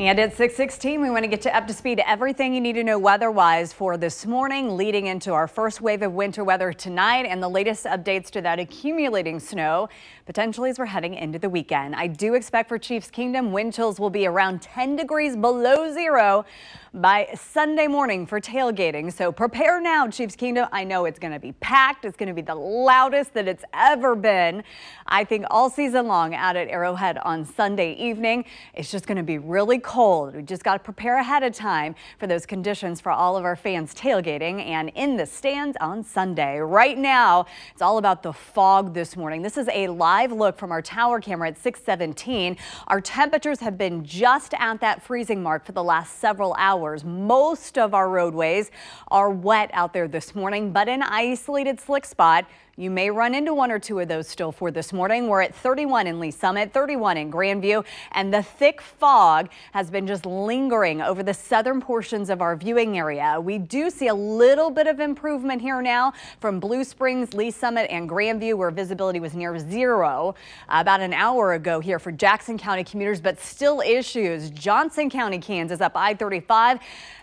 And at 6:16, we want to get you up to speed everything you need to know weather-wise for this morning, leading into our first wave of winter weather tonight and the latest updates to that accumulating snow, potentially as we're heading into the weekend. I do expect for Chiefs Kingdom, wind chills will be around 10 degrees below zero by Sunday morning for tailgating. So prepare now, Chiefs Kingdom. I know it's going to be packed. It's going to be the loudest that it's ever been, I think, all season long out at Arrowhead on Sunday evening. It's just going to be really cold. We just got to prepare ahead of time for those conditions for all of our fans tailgating and in the stands on Sunday. Right now, it's all about the fog this morning. This is a live look from our tower camera at 6:17. Our temperatures have been just at that freezing mark for the last several hours. Most of our roadways are wet out there this morning, but an isolated slick spot. You may run into one or two of those still for this morning. We're at 31 in Lee Summit, 31 in Grandview, and the thick fog has been just lingering over the southern portions of our viewing area. We do see a little bit of improvement here now from Blue Springs, Lee Summit, and Grandview, where visibility was near zero about an hour ago here for Jackson County commuters, but still issues. Johnson County, Kansas, up I-35.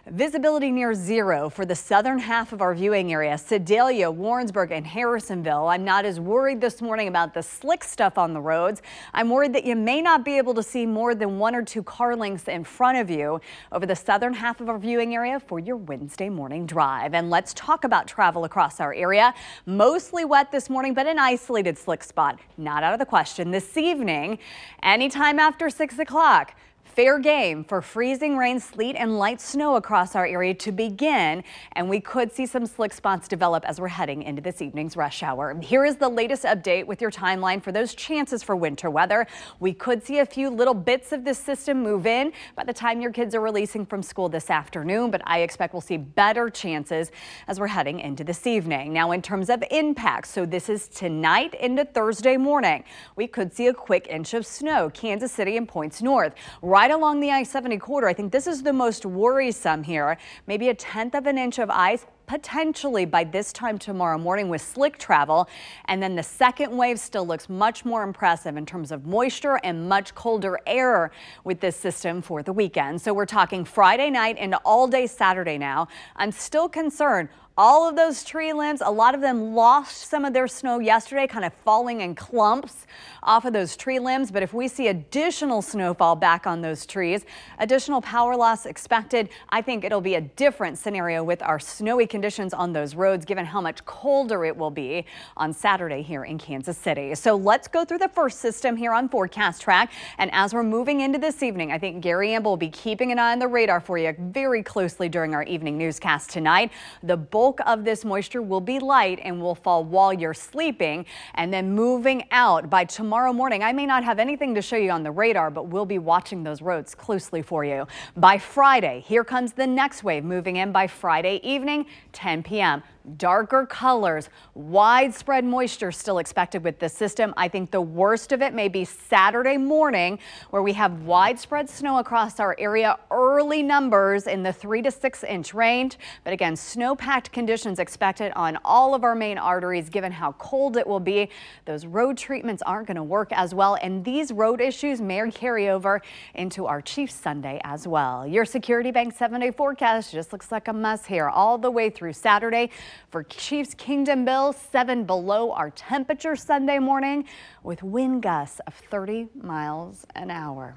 Visibility near zero for the southern half of our viewing area. Sedalia, Warrensburg, and Harrisonville. I'm not as worried this morning about the slick stuff on the roads. I'm worried that you may not be able to see more than one or two car lengths in front of you over the southern half of our viewing area for your Wednesday morning drive. And let's talk about travel across our area. Mostly wet this morning, but an isolated slick spot not out of the question this evening. Anytime after 6 o'clock. Fair game for freezing rain, sleet, and light snow across our area to begin, and we could see some slick spots develop as we're heading into this evening's rush hour. Here is the latest update with your timeline for those chances for winter weather. We could see a few little bits of this system move in by the time your kids are releasing from school this afternoon, but I expect we'll see better chances as we're heading into this evening. Now, in terms of impacts, so this is tonight into Thursday morning. We could see a quick inch of snow, Kansas City and points north. Right along the I-70 corridor, I think this is the most worrisome here. Maybe a tenth of an inch of ice potentially by this time tomorrow morning with slick travel. And then the second wave still looks much more impressive in terms of moisture and much colder air with this system for the weekend. So we're talking Friday night into all day Saturday now. I'm still concerned. All of those tree limbs, a lot of them lost some of their snow yesterday, kind of falling in clumps off of those tree limbs. But if we see additional snowfall back on those trees, additional power loss expected, I think it'll be a different scenario with our snowy conditions on those roads, given how much colder it will be on Saturday here in Kansas City. So let's go through the first system here on Forecast Track. And as we're moving into this evening, I think Gary Amble will be keeping an eye on the radar for you very closely during our evening newscast tonight. The bulk of this moisture will be light and will fall while you're sleeping, and then moving out by tomorrow morning. I may not have anything to show you on the radar, but we'll be watching those roads closely for you. By Friday, here comes the next wave moving in by Friday evening, 10 p.m. Darker colors, widespread moisture still expected with this system. I think the worst of it may be Saturday morning, where we have widespread snow across our area, early numbers in the 3 to 6 inch range. But again, snow-packed conditions expected on all of our main arteries, given how cold it will be. Those road treatments aren't going to work as well, and these road issues may carry over into our Chiefs Sunday as well. Your Security Bank 7-day forecast just looks like a mess here all the way through Saturday. For Chiefs Kingdom Bill, 7 below our temperature Sunday morning with wind gusts of 30 miles an hour.